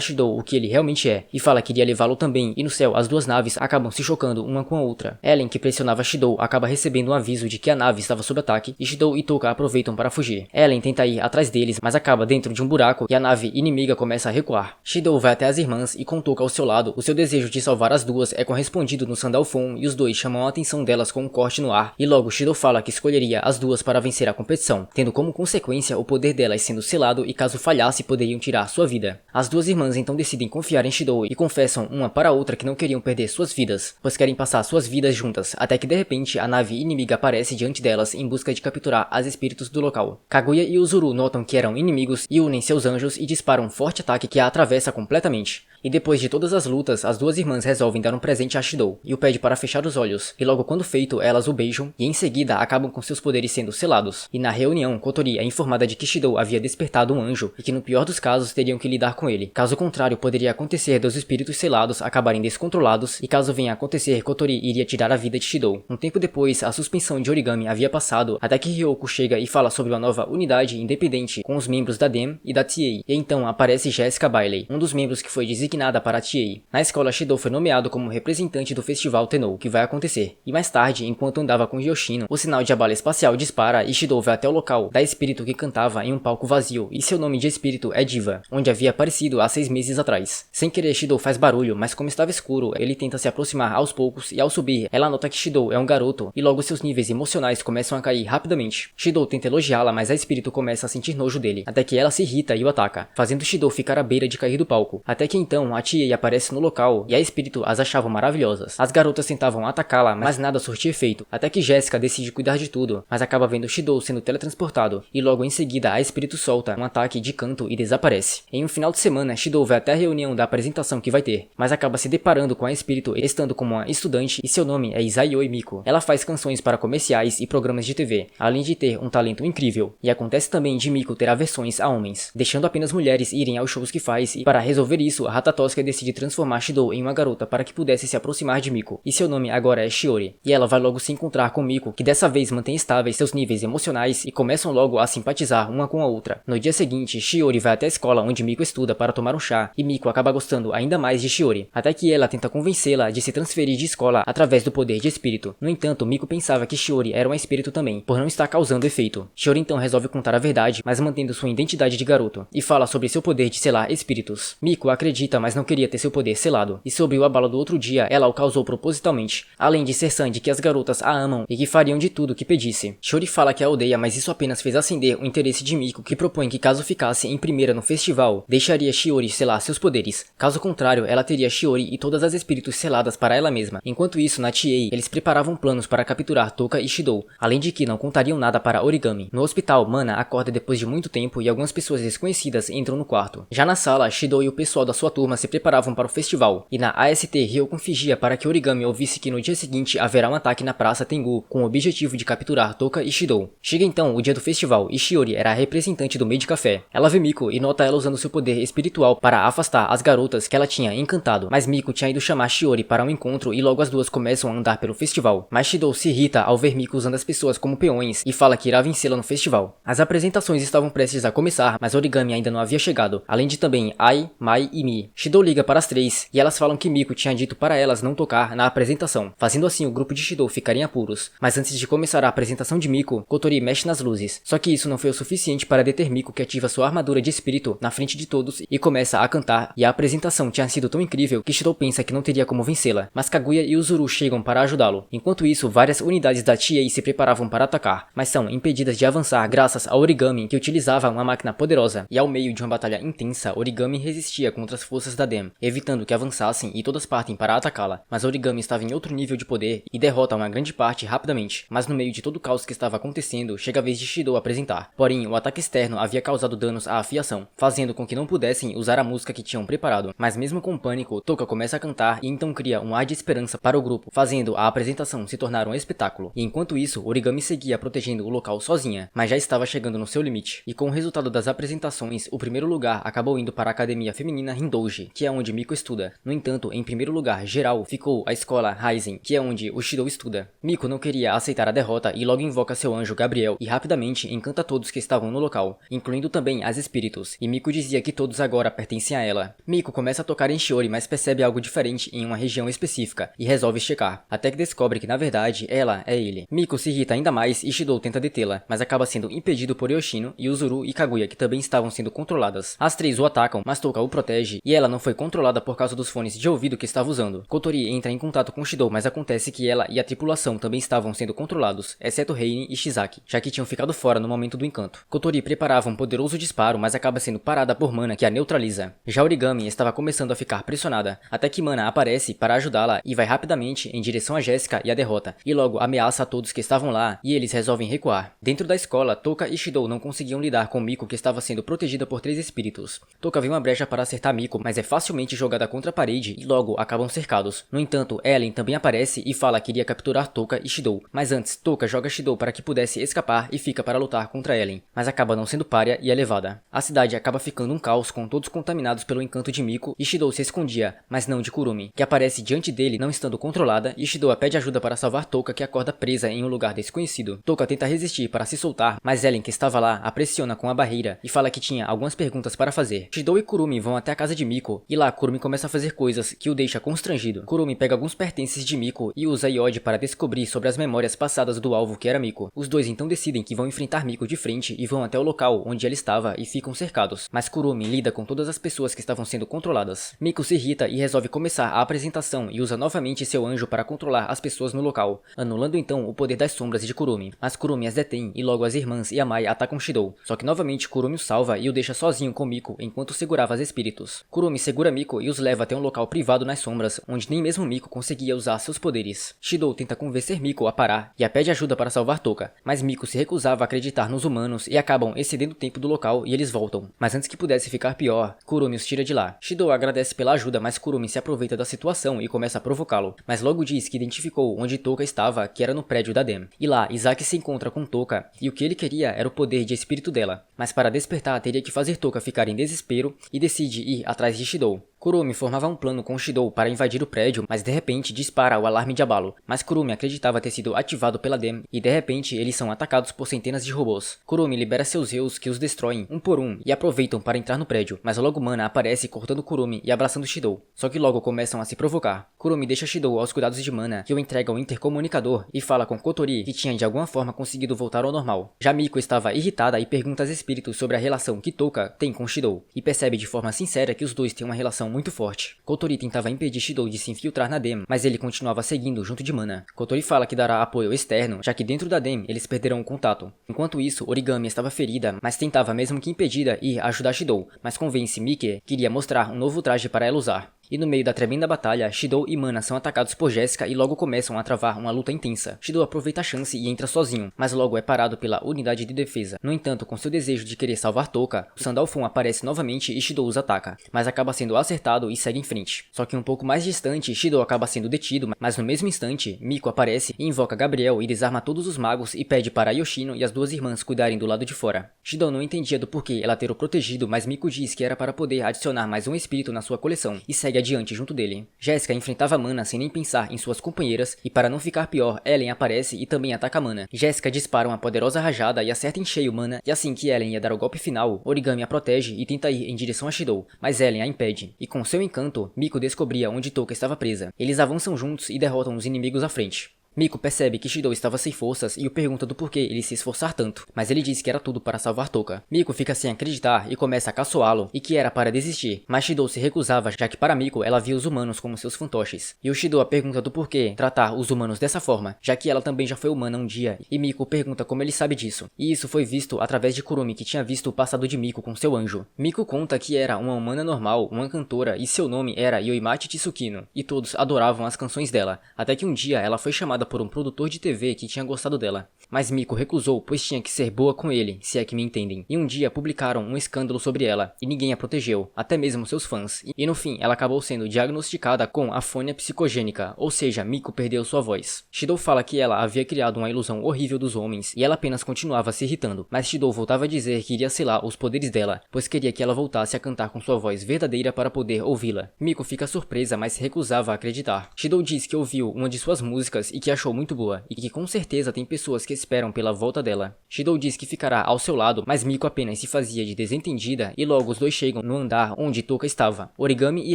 Shidou o que ele realmente é, e fala que iria levá-lo também, e no céu as duas naves acabam se chocando uma com a outra. Ellen, que pressionava Shidou, acaba recebendo um aviso de que a nave estava sob ataque, e Shidou e Touka aproveitam para fugir. Ellen tenta ir atrás deles, mas acaba dentro de um buraco e a nave inimiga começa a recuar. Shidou vai até as irmãs e com Touka ao seu lado, o seu desejo de salvar as duas é correspondido no Sandalphon e os dois chamam a atenção delas com um corte no ar, e logo Shidou fala que escolheria as duas para vencer a competição, tendo como consequência o poder delas sendo selado e caso falhasse poderiam tirar sua vida. As duas irmãs então decidem confiar em Shidou e confessam uma para a outra que não queriam perder suas vidas, pois querem passar suas vidas juntas, até que de repente a nave inimiga aparece diante delas em busca de capturar as espíritos do local. Kaguya e Uzuru notam que eram inimigos e unem seus anjos e disparam um forte ataque que a atravessa completamente. E depois de todas as lutas, as duas irmãs resolvem dar um presente a Shidou e o pede para fechar os olhos, e logo quando feito, elas o beijam e em seguida acabam com seus poderes sendo selados. E na reunião, Kotori é informada de que Shidou havia despertado um anjo e que no pior dos casos teriam que lidar com ele. Caso contrário, poderia acontecer dos espíritos selados acabarem descontrolados e caso venha a acontecer, Kotori iria tirar a vida de Shidou. Um tempo depois, a suspensão de origami havia passado até que Ryoko chega e fala sobre uma nova unidade independente com os membros da DEM e da TA. E então aparece Jessica Bailey, um dos membros que foi designada para a TA. Na escola, Shidou foi nomeado como representante do festival Tennou, que vai acontecer. E mais tarde, enquanto andava com Yoshino, o sinal de abalo espacial dispara e Shidou vai até o local da espírito que cantava em um palco vazio, e seu nome de espírito é Diva, onde havia aparecido há 6 meses atrás. Sem querer, Shidou faz barulho, mas como estava escuro, ele tenta se aproximar aos poucos e ao subir, ela nota que Shidou é um garoto e logo seus níveis emocionais começam a cair rapidamente. Shidou tenta elogiá-la, mas a espírito começa a sentir nojo dele, até que ela se irrita e o ataca, fazendo Shidou ficar à beira de cair do palco. Até que então a TA aparece no local e a espírito as achava maravilhosas. As garotas tentavam atacá-la, mas nada surtia efeito, até que Jessica decide cuidar de tudo, mas acaba vendo Shidou sendo teletransportado, e logo em seguida a espírito solta um ataque de canto e desaparece. Em um final de semana, Shidou vai até a reunião da apresentação que vai ter, mas acaba se deparando com a espírito estando como uma estudante e seu nome é Isayoi Miko. Ela faz canções para comerciais e programas de TV, além de ter um talento incrível, e acontece também de Miko ter aversões a homens, deixando apenas mulheres irem aos shows que faz, e para resolver isso, a Ratatoska decide transformar Shidou em uma garota para que pudesse se aproximar de Miko, e seu nome agora é Shiori, e ela vai logo se encontrar com Miko, que dessa vez mantém estáveis seus níveis emocionais e começam logo a simpatizar uma com a outra. No dia seguinte, Shiori vai até a escola onde Miko estuda para tomar um chá, e Miko acaba gostando ainda mais de Shiori, até que ela tenta convencê-la de se transferir de escola através do poder de espírito. No entanto, Miko pensava que Shiori era um espírito também, por não estar causando efeito. Shiori então resolve contar a verdade, mas mantendo sua identidade de garoto, e fala sobre seu poder de selar espíritos. Miko acredita, mas não queria ter seu poder selado, e sobre o abalo do outro dia, ela o causou propositalmente, além de ser sã de que as garotas a amam e que fariam de tudo que pedisse. Shiori fala que a odeia, mas isso apenas fez acender o interesse de Miko, que propõe que caso ficasse em primeira no festival, deixaria Shiori selar seus poderes. Caso contrário, ela teria Shiori e todas as espíritos seladas para ela mesma. Enquanto isso, na TA, eles preparavam planos para capturar Touka e Shidou, além de que não contariam nada para Origami. No hospital, Mana acorda depois de muito tempo e algumas pessoas desconhecidas entram no quarto. Já na sala, Shidou e o pessoal da sua turma se preparavam para o festival, e na AST, Ryoko fingia para que Origami ouvisse que no dia seguinte haverá um ataque na Praça Tengu, com o objetivo de capturar Touka e Shidou. Chega então o dia do festival, e Shiori era a representante do meio de café. Ela vê Miko e nota ela usando seu poder espiritual para afastar as garotas que ela tinha encantado, mas Miko tinha ido chamar Shiori para um encontro e logo as duas começam a andar pelo festival. Mas Shidou se irrita ao ver Miko usando as pessoas como peões e fala que irá vencê-la no festival. As apresentações estavam prestes a começar, mas Origami ainda não havia chegado, além de também Ai, Mai e Mi. Shidou liga para as três e elas falam que Miko tinha dito para elas não tocar na apresentação, fazendo assim o grupo de Shidou ficar em apuros. Mas antes de começar a apresentação de Miko, Kotori mexe nas luzes, só que isso não foi o suficiente para deter Miko, que ativa sua armadura de espírito na frente de todos e começa a cantar, e a apresentação tinha sido tão incrível que Shidou pensa que não teria como vencê-la, mas Kaguya e Uzuru chegam para ajudá-lo. Enquanto isso, várias unidades da TA se preparavam para atacar, mas são impedidas de avançar graças a Origami, que utilizava uma máquina poderosa, e ao meio de uma batalha intensa, Origami resistia contra as forças da DEM, evitando que avançassem e todas partem para atacá-la, mas Origami estava em outro nível de poder e derrota uma grande parte rapidamente. Mas no meio de todo o caos que estava acontecendo, chega a vez de Shidou apresentar. Porém, o ataque externo havia causado danos à afiação, fazendo com que não pudessem usar a música que tinham preparado. Mas mesmo com pânico, Touka começa a cantar e então cria um ar de esperança para o grupo, fazendo a apresentação se tornar um espetáculo. E enquanto isso, Origami seguia protegendo o local sozinha, mas já estava chegando no seu limite. E com o resultado das apresentações, o primeiro lugar acabou indo para a academia feminina Hindouji, Touji, que é onde Miko estuda. No entanto, em primeiro lugar geral ficou a escola Raizen, que é onde o Shidou estuda. Miko não queria aceitar a derrota e logo invoca seu anjo Gabriel e rapidamente encanta todos que estavam no local, incluindo também as espíritos, e Miko dizia que todos agora pertencem a ela. Miko começa a tocar em Shiori, mas percebe algo diferente em uma região específica e resolve checar, até que descobre que na verdade ela é ele. Miko se irrita ainda mais e Shidou tenta detê-la, mas acaba sendo impedido por Yoshino e Uzuru e Kaguya, que também estavam sendo controladas. As três o atacam, mas Touka o protege e ela não foi controlada por causa dos fones de ouvido que estava usando. Kotori entra em contato com Shidou, mas acontece que ela e a tripulação também estavam sendo controlados, exceto Reine e Shizaki, já que tinham ficado fora no momento do encanto. Kotori preparava um poderoso disparo, mas acaba sendo parada por Mana, que a neutraliza. Já Origami estava começando a ficar pressionada, até que Mana aparece para ajudá-la e vai rapidamente em direção a Jéssica e a derrota, e logo ameaça a todos que estavam lá e eles resolvem recuar. Dentro da escola, Touka e Shidou não conseguiam lidar com Miko, que estava sendo protegida por três espíritos. Touka vê uma brecha para acertar Miko, mas é facilmente jogada contra a parede e logo acabam cercados. No entanto, Ellen também aparece e fala que iria capturar Touka e Shidou, mas antes Touka joga Shidou para que pudesse escapar e fica para lutar contra Ellen, mas acaba não sendo párea e é levada. A cidade acaba ficando um caos com todos contaminados pelo encanto de Miko e Shidou se escondia, mas não de Kurumi, que aparece diante dele não estando controlada e Shidou pede ajuda para salvar Touka, que acorda presa em um lugar desconhecido. Touka tenta resistir para se soltar, mas Ellen, que estava lá, a pressiona com a barreira e fala que tinha algumas perguntas para fazer. Shidou e Kurumi vão até a casa de Miko e lá Kurumi começa a fazer coisas que o deixa constrangido. Kurumi pega alguns pertences de Miko e usa Iode para descobrir sobre as memórias passadas do alvo, que era Miko. Os dois então decidem que vão enfrentar Miko de frente e vão até o local onde ela estava e ficam cercados, mas Kurumi lida com todas as pessoas que estavam sendo controladas. Miko se irrita e resolve começar a apresentação e usa novamente seu anjo para controlar as pessoas no local, anulando então o poder das sombras de Kurumi. Mas Kurumi as detém e logo as irmãs e a Mai atacam Shidou, só que novamente Kurumi o salva e o deixa sozinho com Miko enquanto segurava as espíritos. Kurumi segura Miko e os leva até um local privado nas sombras, onde nem mesmo Miko conseguia usar seus poderes. Shidou tenta convencer Miko a parar e a pede ajuda para salvar Touka, mas Miko se recusava a acreditar nos humanos e acabam excedendo o tempo do local e eles voltam. Mas antes que pudesse ficar pior, Kurumi os tira de lá. Shidou agradece pela ajuda, mas Kurumi se aproveita da situação e começa a provocá-lo, mas logo diz que identificou onde Touka estava, que era no prédio da Dem. E lá, Izaki se encontra com Touka e o que ele queria era o poder de espírito dela, mas para despertar teria que fazer Touka ficar em desespero e decide ir atrás de Shidou. Kurumi formava um plano com Shidou para invadir o prédio, mas de repente dispara o alarme de abalo. Mas Kurumi acreditava ter sido ativado pela Dem e de repente eles são atacados por centenas de robôs. Kurumi libera seus Zeus, que os destroem um por um e aproveitam para entrar no prédio, mas logo Mana aparece cortando Kurumi e abraçando Shidou. Só que logo começam a se provocar. Kurumi deixa Shidou aos cuidados de Mana, que o entrega ao intercomunicador e fala com Kotori que tinha de alguma forma conseguido voltar ao normal. Já Miko estava irritada e pergunta aos espíritos sobre a relação que Touka tem com Shidou e percebe de forma sincera que os dois têm uma relação muito forte. Kotori tentava impedir Shidou de se infiltrar na Dem, mas ele continuava seguindo junto de Mana. Kotori fala que dará apoio externo, já que dentro da Dem eles perderam o contato. Enquanto isso, Origami estava ferida, mas tentava mesmo que impedida ir ajudar Shidou, mas convence Miki que iria mostrar um novo traje para ela usar. E no meio da tremenda batalha, Shidou e Mana são atacados por Jéssica e logo começam a travar uma luta intensa. Shidou aproveita a chance e entra sozinho, mas logo é parado pela unidade de defesa. No entanto, com seu desejo de querer salvar Touka, o Sandalphon aparece novamente e Shidou os ataca, mas acaba sendo acertado e segue em frente. Só que um pouco mais distante, Shidou acaba sendo detido, mas no mesmo instante, Miko aparece e invoca Gabriel e desarma todos os magos e pede para Yoshino e as duas irmãs cuidarem do lado de fora. Shidou não entendia do porquê ela ter o protegido, mas Miko diz que era para poder adicionar mais um espírito na sua coleção, e segue adiante junto dele. Jéssica enfrentava Mana sem nem pensar em suas companheiras, e para não ficar pior, Ellen aparece e também ataca Mana. Jéssica dispara uma poderosa rajada e acerta em cheio Mana, e assim que Ellen ia dar o golpe final, Origami a protege e tenta ir em direção a Shidou, mas Ellen a impede, e com seu encanto, Miko descobria onde Touka estava presa. Eles avançam juntos e derrotam os inimigos à frente. Miko percebe que Shidou estava sem forças e o pergunta do porquê ele se esforçar tanto, mas ele diz que era tudo para salvar Touka. Miko fica sem acreditar e começa a caçoá-lo e que era para desistir, mas Shidou se recusava, já que para Miko ela via os humanos como seus fantoches. E o Shidou a pergunta do porquê tratar os humanos dessa forma, já que ela também já foi humana um dia, e Miko pergunta como ele sabe disso. E isso foi visto através de Kurumi, que tinha visto o passado de Miko com seu anjo. Miko conta que era uma humana normal, uma cantora, e seu nome era Yoimachi Tsukino, e todos adoravam as canções dela, até que um dia ela foi chamada apaixonada por um produtor de TV que tinha gostado dela. Mas Miko recusou, pois tinha que ser boa com ele, se é que me entendem. E um dia publicaram um escândalo sobre ela, e ninguém a protegeu, até mesmo seus fãs. E no fim, ela acabou sendo diagnosticada com afonia psicogênica, ou seja, Miko perdeu sua voz. Shidou fala que ela havia criado uma ilusão horrível dos homens, e ela apenas continuava se irritando. Mas Shidou voltava a dizer que iria selar os poderes dela, pois queria que ela voltasse a cantar com sua voz verdadeira para poder ouvi-la. Miko fica surpresa, mas se recusava a acreditar. Shidou diz que ouviu uma de suas músicas e que achou muito boa, e que com certeza tem pessoas que esperam pela volta dela. Shidou diz que ficará ao seu lado, mas Miko apenas se fazia de desentendida e logo os dois chegam no andar onde Toka estava. Origami e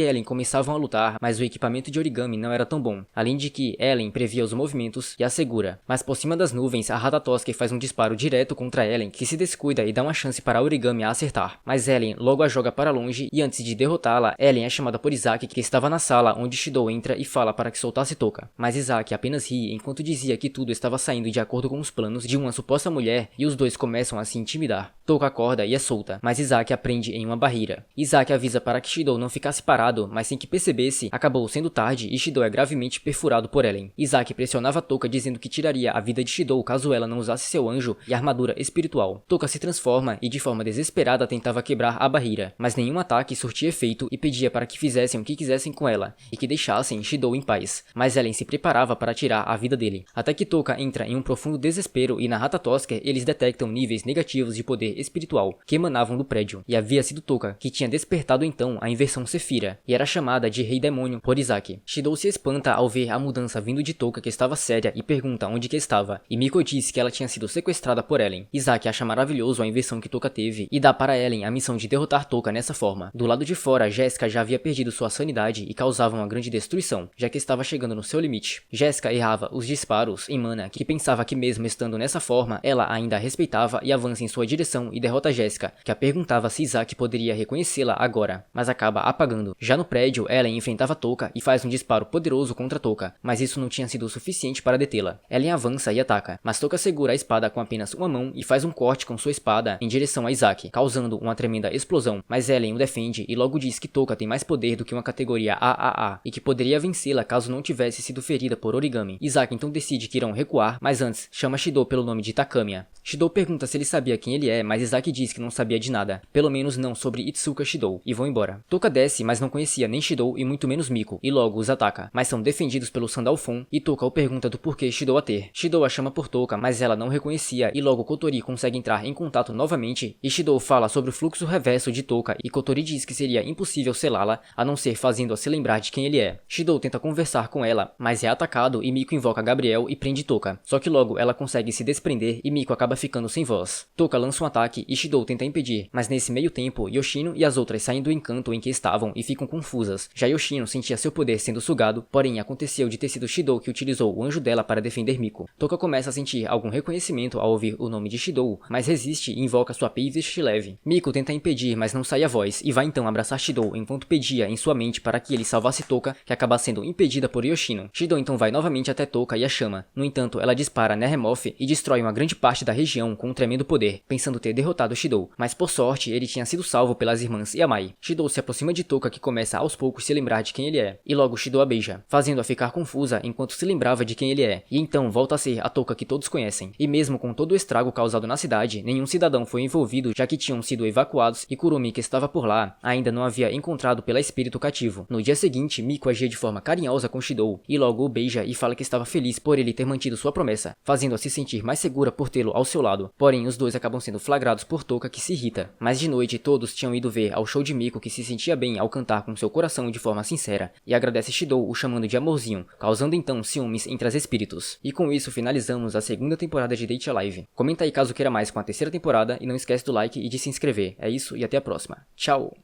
Ellen começavam a lutar, mas o equipamento de Origami não era tão bom, além de que Ellen previa os movimentos e a segura. Mas por cima das nuvens, a Ratatoski faz um disparo direto contra Ellen, que se descuida e dá uma chance para Origami a acertar. Mas Ellen logo a joga para longe e antes de derrotá-la, Ellen é chamada por Izaki, que estava na sala onde Shidou entra e fala para que soltasse Toka. Mas Izaki apenas ri enquanto dizia que tudo estava saindo de acordo com os planos de uma suposta mulher e os dois começam a se intimidar. Toka acorda e é solta, mas Izaki a prende em uma barreira. Izaki avisa para que Shidou não ficasse parado, mas sem que percebesse, acabou sendo tarde e Shidou é gravemente perfurado por Ellen. Izaki pressionava Toka dizendo que tiraria a vida de Shidou caso ela não usasse seu anjo e armadura espiritual. Toka se transforma e de forma desesperada tentava quebrar a barreira, mas nenhum ataque surtia efeito e pedia para que fizessem o que quisessem com ela e que deixassem Shidou em paz. Mas Ellen se preparava para tirar a vida dele. Até que Toka entra em um profundo desespero e na Ratatosker eles detectam níveis negativos de poder espiritual que emanavam do prédio. E havia sido Toka que tinha despertado então a inversão Sephira e era chamada de Rei Demônio por Izaki. Shidou se espanta ao ver a mudança vindo de Toka, que estava séria, e pergunta onde que estava. E Miko diz que ela tinha sido sequestrada por Ellen. Izaki acha maravilhoso a inversão que Toka teve e dá para Ellen a missão de derrotar Toka nessa forma. Do lado de fora, Jessica já havia perdido sua sanidade e causava uma grande destruição, já que estava chegando no seu limite. Jessica errava os disparos em Mana, que pensava que mesmo estando nessa forma, ela ainda a respeitava e avança em sua direção e derrota Jessica, que a perguntava se Izaki poderia reconhecê-la agora, mas acaba apagando. Já no prédio, Ellen enfrentava Toka e faz um disparo poderoso contra Toka, mas isso não tinha sido o suficiente para detê-la. Ellen avança e ataca, mas Toka segura a espada com apenas uma mão e faz um corte com sua espada em direção a Izaki, causando uma tremenda explosão, mas Ellen o defende e logo diz que Toka tem mais poder do que uma categoria AAA e que poderia vencê-la caso não tivesse sido ferida por Origami. Izaki então decide que irão recuar, mas antes chama Shidou pelo nome de Takamiya. Shidou pergunta se ele sabia quem ele é, mas Izaki diz que não sabia de nada, pelo menos não sobre Itsuka Shidou, e vão embora. Toka desce, mas não conhecia nem Shidou e muito menos Miko, e logo os ataca, mas são defendidos pelo Sandalphon e Toka o pergunta do porquê Shidou a ter. Shidou a chama por Toka, mas ela não reconhecia e logo Kotori consegue entrar em contato novamente e Shidou fala sobre o fluxo reverso de Toka e Kotori diz que seria impossível selá-la a não ser fazendo-a se lembrar de quem ele é. Shidou tenta conversar com ela, mas é atacado e Miko invoca Gabriel e prende Toka, só que logo ela consegue se desprender e Miko acaba ficando sem voz. Toka lança um ataque e Shidou tenta impedir, mas nesse meio tempo Yoshino e as outras saem do encanto em que estavam e ficam confusas. Já Yoshino sentia seu poder sendo sugado, porém aconteceu de ter sido Shidou que utilizou o anjo dela para defender Miko. Toka começa a sentir algum reconhecimento ao ouvir o nome de Shidou, mas resiste e invoca sua Peivish leve. Miko tenta impedir, mas não sai a voz e vai então abraçar Shidou enquanto pedia em sua mente para que ele salvasse Toka, que acaba sendo impedida por Yoshino. Shidou então vai novamente até Toka e a chama. No entanto, ela dispara Nehemoth e destrói uma grande parte da região com um tremendo poder, pensando ter derrotado Shidou, mas por sorte ele tinha sido salvo pelas irmãs Yamai. Shidou se aproxima de Toka, que começa aos poucos se lembrar de quem ele é, e logo Shidou a beija, fazendo-a ficar confusa enquanto se lembrava de quem ele é, e então volta a ser a Toka que todos conhecem. E mesmo com todo o estrago causado na cidade, nenhum cidadão foi envolvido, já que tinham sido evacuados e Kurumi, que estava por lá, ainda não havia encontrado pela espírito cativo. No dia seguinte, Miko agia de forma carinhosa com Shidou, e logo o beija e fala que estava feliz por ele ter mantido sua promessa, fazendo-a se sentir mais segura por tê-lo ao seu lado. Porém, os dois acabam sendo flagrados por Toka, que se irrita. Mas de noite, todos tinham ido ver ao show de Miko, que se sentia bem ao cantar com seu coração de forma sincera, e agradece Shidou o chamando de amorzinho, causando então ciúmes entre as espíritos. E com isso finalizamos a segunda temporada de Date Alive. Comenta aí caso queira mais com a terceira temporada e não esquece do like e de se inscrever. É isso e até a próxima. Tchau!